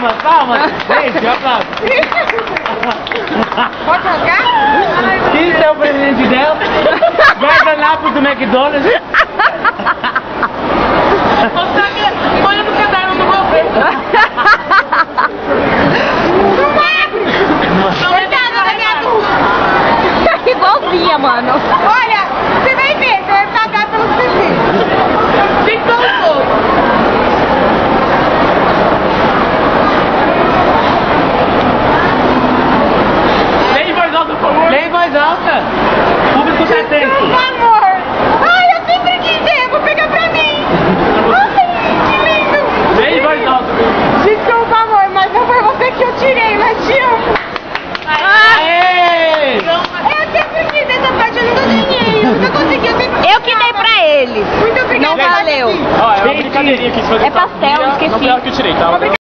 Palmas, palmas. Gente, aplausos. Pode jogar? Isso é o presente dela. Guardanapos do McDonald's. Olha no caderno do governo. Igualzinha, mano. Olha, você vai ver, você vai pagar pelo serviço. Tem como? Lê em voz alta, por favor. Lê em voz alta. O público tá atento. Desculpa, amor. Ai, eu sempre quis ver, vou pegar pra mim. Ai, que lindo. Lê em voz alta. Desculpa, amor, mas não foi você que eu tirei, mas te amo. Aê! Eu sempre quis essa parte, eu nunca ganhei. Eu nunca consegui, eu sempre... Eu que dei pra ele. Muito obrigada. Não valeu. Ó, é uma brincadeirinha aqui. É pastel, esqueci. Não foi ela que eu tirei, tá?